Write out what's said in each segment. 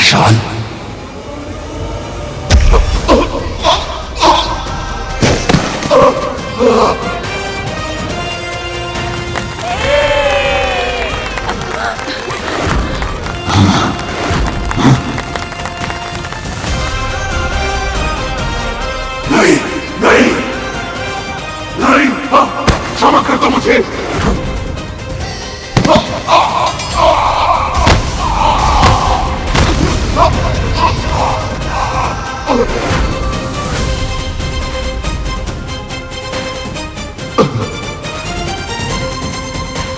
पाषाण। नहीं नहीं नहीं, क्षमा कर दो मुझे।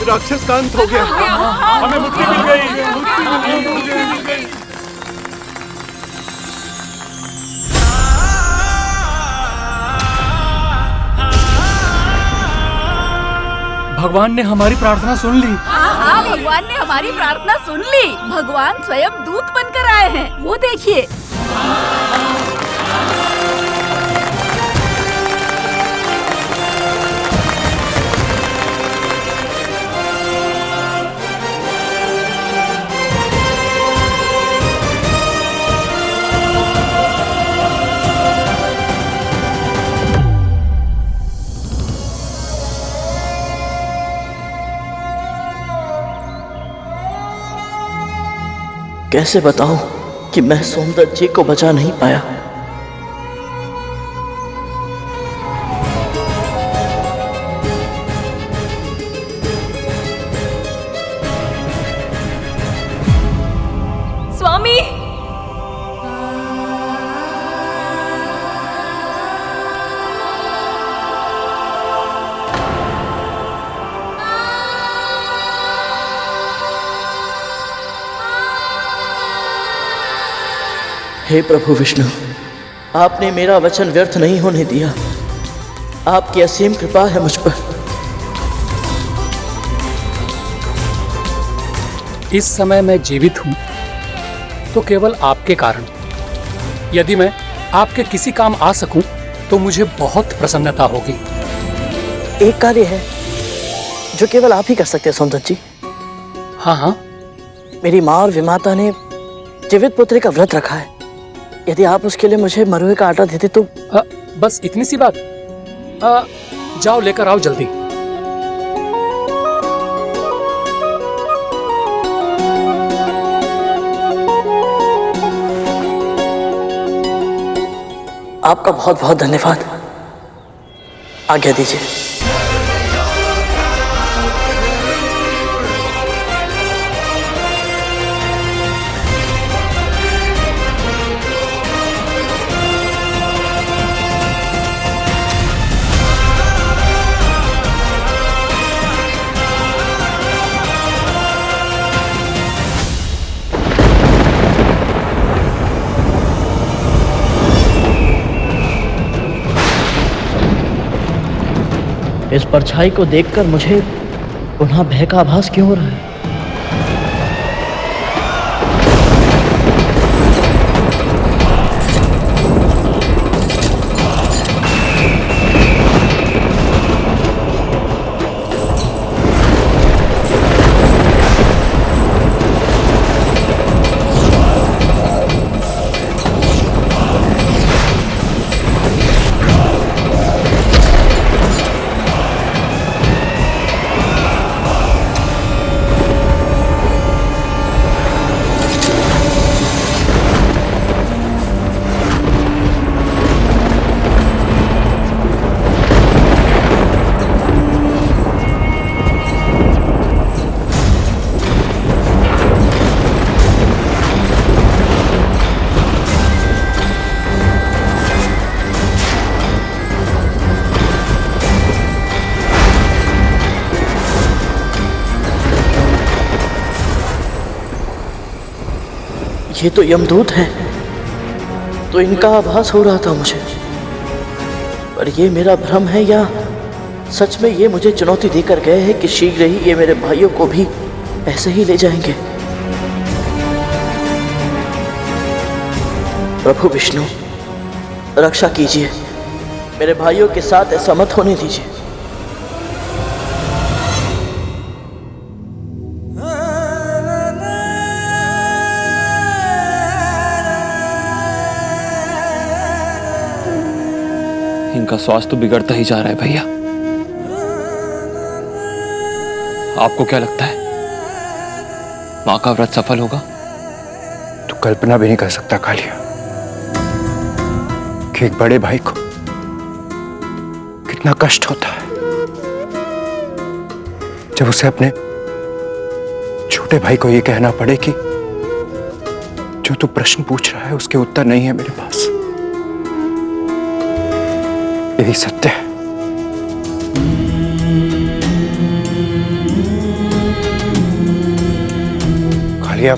राक्षस का अंत हो गया। हमें मुक्ति मिल गई। भगवान ने हमारी प्रार्थना सुन ली। हाँ, भगवान ने हमारी प्रार्थना सुन ली। भगवान स्वयं दूत बनकर आए हैं, वो देखिए। कैसे बताऊं कि मैं सोमदत्त जी को बचा नहीं पाया। स्वामी, हे प्रभु विष्णु, आपने मेरा वचन व्यर्थ नहीं होने दिया। आपकी असीम कृपा है मुझ पर। इस समय मैं जीवित हूँ तो केवल आपके कारण। यदि मैं आपके किसी काम आ सकूं तो मुझे बहुत प्रसन्नता होगी। एक कार्य है जो केवल आप ही कर सकते हैं सोमदत्त जी। हाँ हाँ। मेरी माँ और विमाता ने जीवित पुत्री का व्रत रखा है। यदि आप उसके लिए मुझे मरुए का आटा देते तो। बस इतनी सी बात। जाओ लेकर आओ जल्दी। आपका बहुत बहुत धन्यवाद। आज्ञा दीजिए। इस परछाई को देखकर मुझे पुनः भय का आभास क्यों हो रहा है? ये तो यमदूत हैं, तो इनका आभास हो रहा था मुझे। पर ये मेरा भ्रम है या सच में ये मुझे चुनौती देकर गए हैं कि शीघ्र ही ये मेरे भाइयों को भी ऐसे ही ले जाएंगे। प्रभु विष्णु, रक्षा कीजिए, मेरे भाइयों के साथ ऐसा मत होने दीजिए। उनका स्वास्थ्य तो बिगड़ता ही जा रहा है भैया। आपको क्या लगता है मां का व्रत सफल होगा? तू कल्पना भी नहीं कर सकता कालिया कि एक बड़े भाई को कितना कष्ट होता है जब उसे अपने छोटे भाई को यह कहना पड़े कि जो तू प्रश्न पूछ रहा है उसके उत्तर नहीं है मेरे पास। यही सत्य है। कालिया,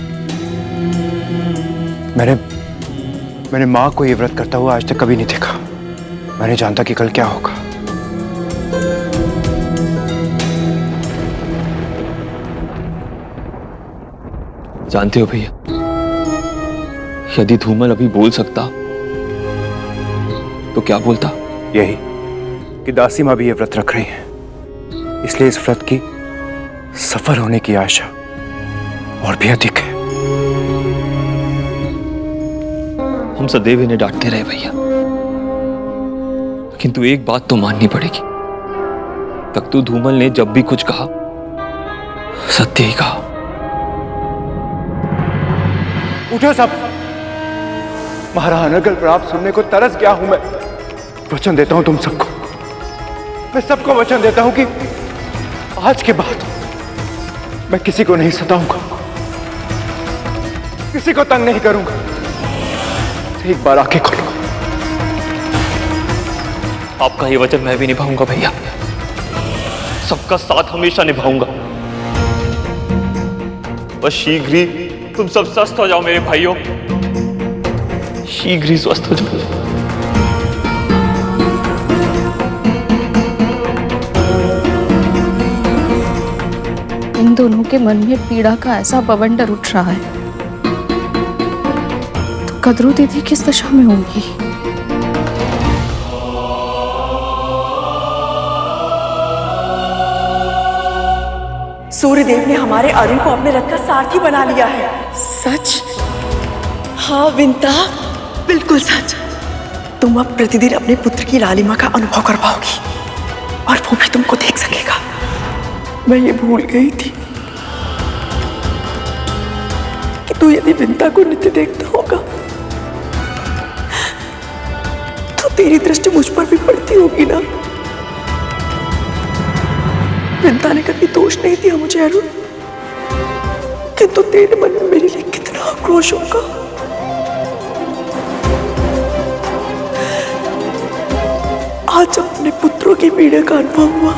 मैंने मां को ये व्रत करता हुआ आज तक कभी नहीं देखा। मैं नहीं जानता कि कल क्या होगा। जानते हो भैया, यदि धूमल अभी बोल सकता तो क्या बोलता? यही कि दासी मां भी ये व्रत रख रही है, इसलिए इस व्रत की सफल होने की आशा और भी अधिक है। हम सदैव इन्हें डांटते रहे भैया, किंतु एक बात तो माननी पड़ेगी, तख्तू धूमल ने जब भी कुछ कहा सत्य ही कहा। उठो सब, महाराज अनर्गल प्राप्त सुनने को तरस गया हूं मैं। वचन देता हूं तुम सबको, मैं सबको वचन देता हूं कि आज के बाद मैं किसी को नहीं सताऊंगा, किसी को तंग नहीं करूंगा। एक बार आके खोलो। आपका ये वचन मैं भी निभाऊंगा भैया, सबका साथ हमेशा निभाऊंगा। बस शीघ्र ही तुम सब स्वस्थ हो जाओ मेरे भाइयों, शीघ्र ही स्वस्थ हो जाओ। इन दोनों के मन में पीड़ा का ऐसा बवंडर उठ रहा है तो कदरू दीदी किस दशा में होंगी? सूर्यदेव ने हमारे अरुण को अपने रथ का सारथी बना लिया है। सच? हाँ विंता, बिल्कुल सच। तुम अब प्रतिदिन अपने पुत्र की लालिमा का अनुभव कर पाओगी और वो भी तुमको देख सकेगा। मैं ये भूल गई थी कि तू यदि विंता को नित्य देखता होगा तो तेरी दृष्टि मुझ पर भी पड़ती होगी ना। विंता ने कभी दोष नहीं दिया मुझे अरुण, किंतु तेरे मन में मेरे लिए कितना आक्रोश होगा। आज अपने पुत्रों की पीड़ा का अनुभव हुआ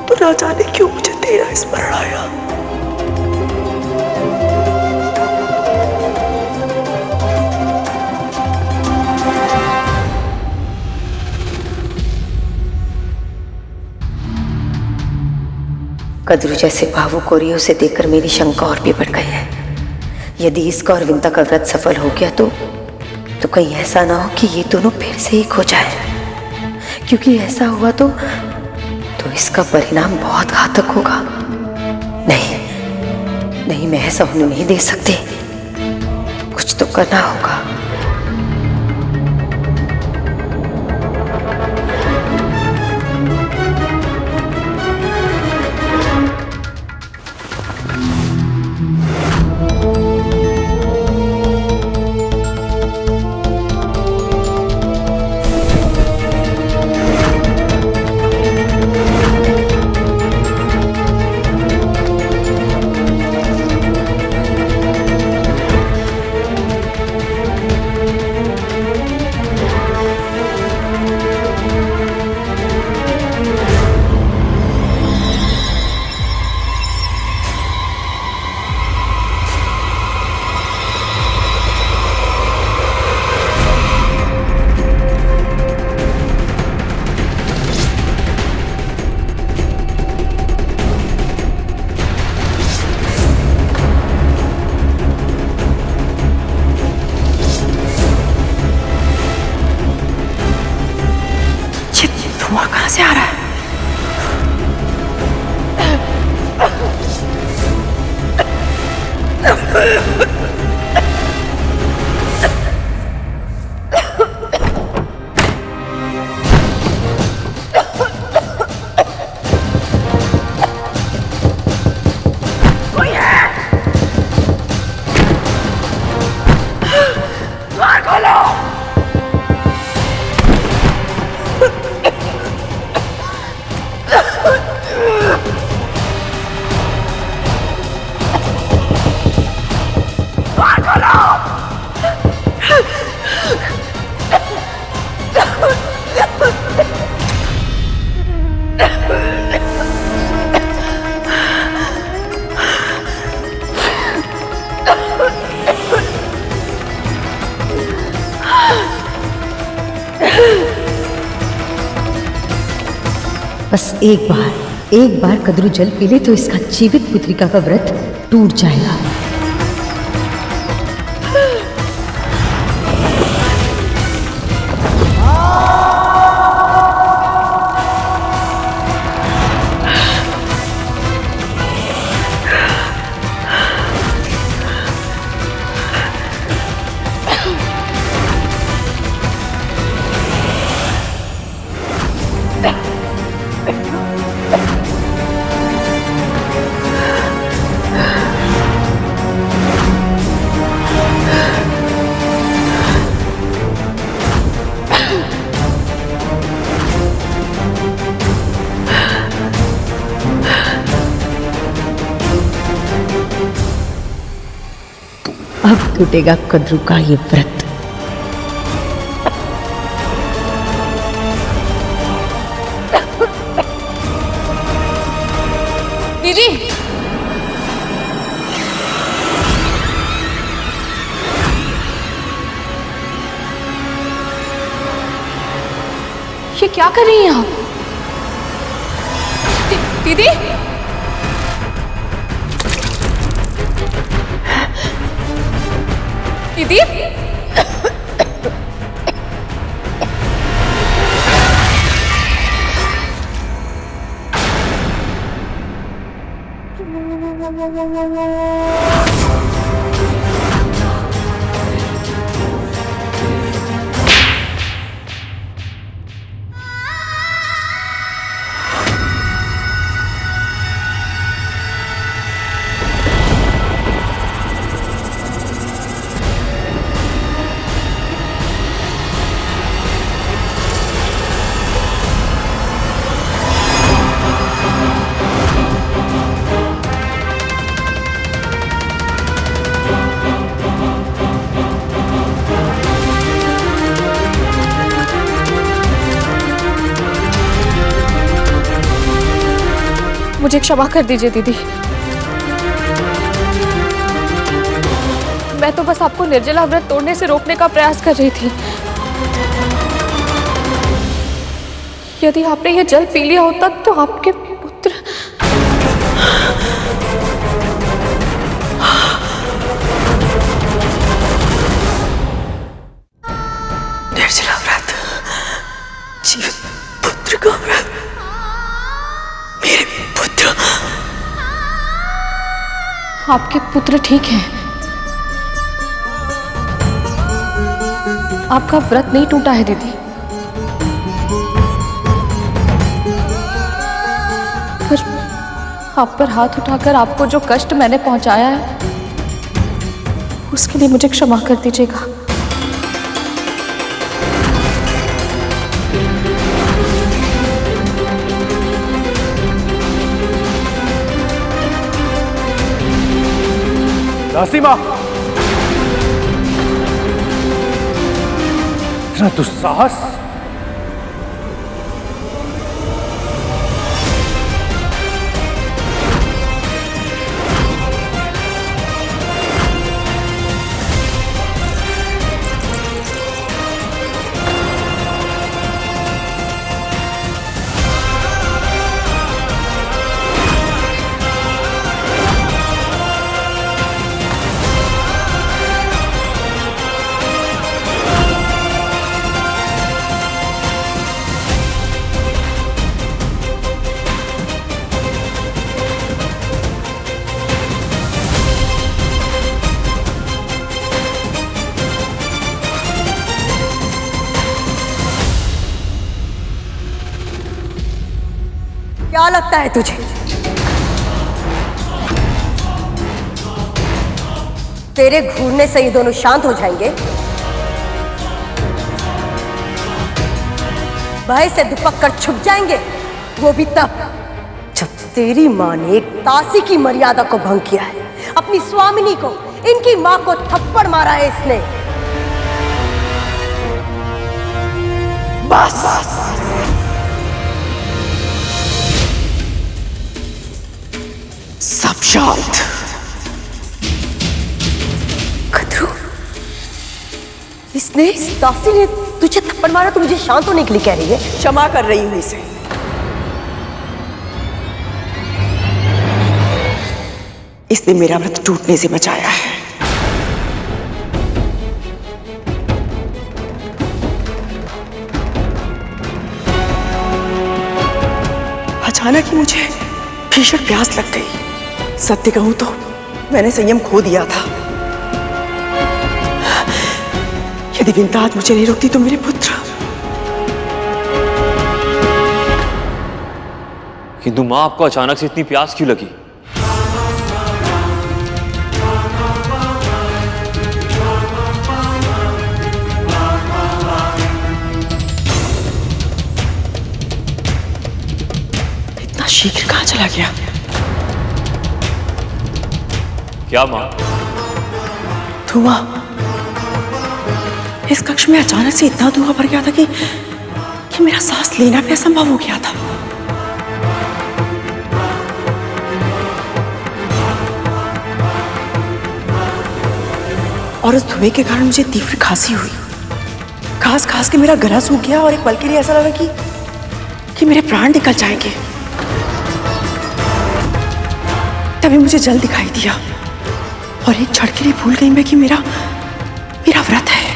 तो ना जाने क्यों मुझे तेरा स्मरण आया। कद्रू जैसे भावुक और उसे देखकर मेरी शंका और भी बढ़ गई है। यदि इसका और विंता का व्रत सफल हो गया तो कहीं ऐसा ना हो कि ये दोनों फिर से एक हो जाए, क्योंकि ऐसा हुआ तो इसका परिणाम बहुत घातक होगा। नहीं, मैं ऐसा होने नहीं दे सकती। कुछ तो करना होगा। धुआं कहां से आ रहा है? बस एक बार कद्रू जल पी ले तो इसका जीवित पुत्रिका का व्रत टूट जाएगा। अब टूटेगा कद्रू का ये व्रत। दीदी, ये क्या कर रही हैं आप? दीदी, दीदी, मुझे क्षमा कर दीजिए दीदी। मैं तो बस आपको निर्जला व्रत तोड़ने से रोकने का प्रयास कर रही थी। यदि आपने ये जल पी लिया होता तो आपके पुत्र। निर्जला व्रत, जीवित पुत्र का व्रत, मेरे पुत्र। आपके पुत्र ठीक हैं। आपका व्रत नहीं टूटा है दीदी। पर आप पर हाथ उठाकर आपको जो कष्ट मैंने पहुंचाया है उसके लिए मुझे क्षमा कर दीजिएगा। दासी माँ, इतना दुस्साहस! क्या लगता है तुझे? तेरे घूरने से ये दोनों शांत हो जाएंगे? भय से दुपक कर छुप जाएंगे, वो भी तब जब तेरी माँ ने एक दासी की मर्यादा को भंग किया है। अपनी स्वामिनी को, इनकी माँ को थप्पड़ मारा है इसने। बस सब शांत। कद्रू, इसने, इस दासी ने तुझे थप्पड़ मारा तो मुझे शांत होने के लिए कह रही है? क्षमा कर रही हूं इसे। इसने मेरा व्रत टूटने से बचाया है। अचानक ही मुझे भीषण प्यास लग गई। सत्य कहूं तो मैंने संयम खो दिया था। यदि विंता आज मुझे नहीं रोकती तो मेरे पुत्र। किंतु माँ, आपको अचानक से इतनी प्यास क्यों लगी? इतना शीघ्र कहां चला गया? क्या माँ? धुआं। इस कक्ष में अचानक से इतना धुआं भर गया था कि मेरा सांस लेना भी असंभव हो गया था। और उस धुएं के कारण मुझे तीव्र खांसी हुई। खास खास के मेरा गला सूख गया और एक पल के लिए ऐसा लगा कि मेरे प्राण निकल जाएंगे। तभी मुझे जल दिखाई दिया और एक क्षण के लिए भूल गई मैं कि मेरा व्रत है।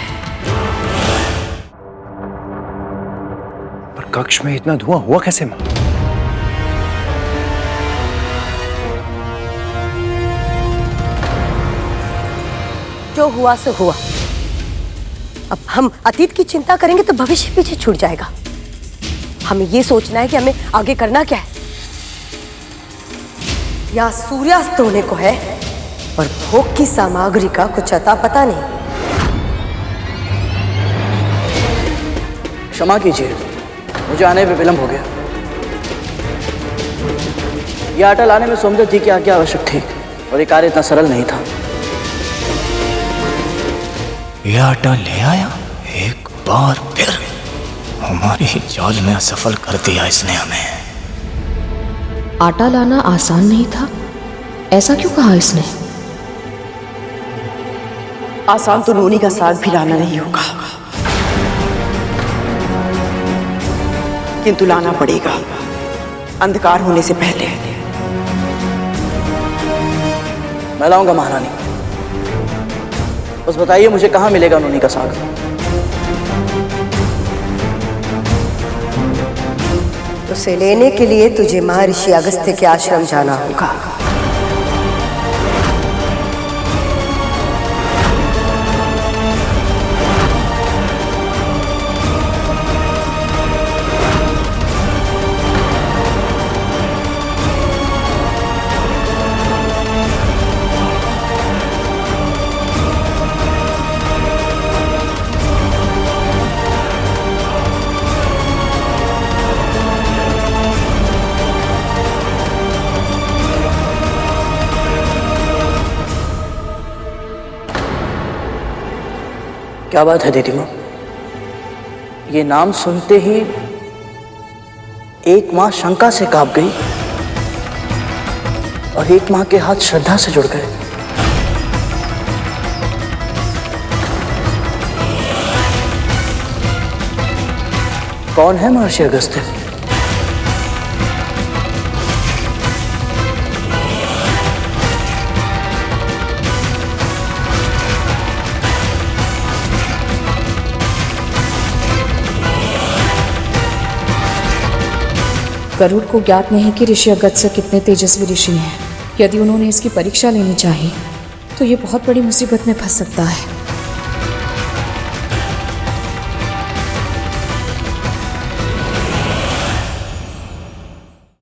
पर कक्ष में इतना धुआं हुआ कैसे मां? जो हुआ सो हुआ। अब हम अतीत की चिंता करेंगे तो भविष्य पीछे छूट जाएगा। हमें ये सोचना है कि हमें आगे करना क्या है। या सूर्यास्त होने को है और भोग की सामग्री का कुछ अता पता नहीं। क्षमा कीजिए, मुझे आने में विलंब हो गया। यह आटा लाने में सोमदत्त जी की आज्ञा आवश्यक थी और ये कार्य इतना सरल नहीं था। यह आटा ले आया एक बार फिर। हमारी ही जाल में असफल कर दिया इसने हमें। आटा लाना आसान नहीं था, ऐसा क्यों कहा इसने? आसान तो नोनी का साग भी लाना नहीं होगा, किंतु लाना पड़ेगा अंधकार होने से पहले। मैं लाऊंगा महारानी। बस बताइए मुझे कहाँ मिलेगा नोनी का साग? उसे लेने के लिए तुझे महर्षि अगस्त्य के आश्रम जाना होगा। क्या बात है दीदी माँ? ये नाम सुनते ही एक माँ शंका से कांप गई और एक माँ के हाथ श्रद्धा से जुड़ गए। कौन है महर्षि अगस्त्य? गरुड़ को ज्ञात नहीं कि ऋषि अगस्त्य कितने तेजस्वी ऋषि हैं। यदि उन्होंने इसकी परीक्षा लेनी चाहिए तो ये बहुत बड़ी मुसीबत में फंस सकता है।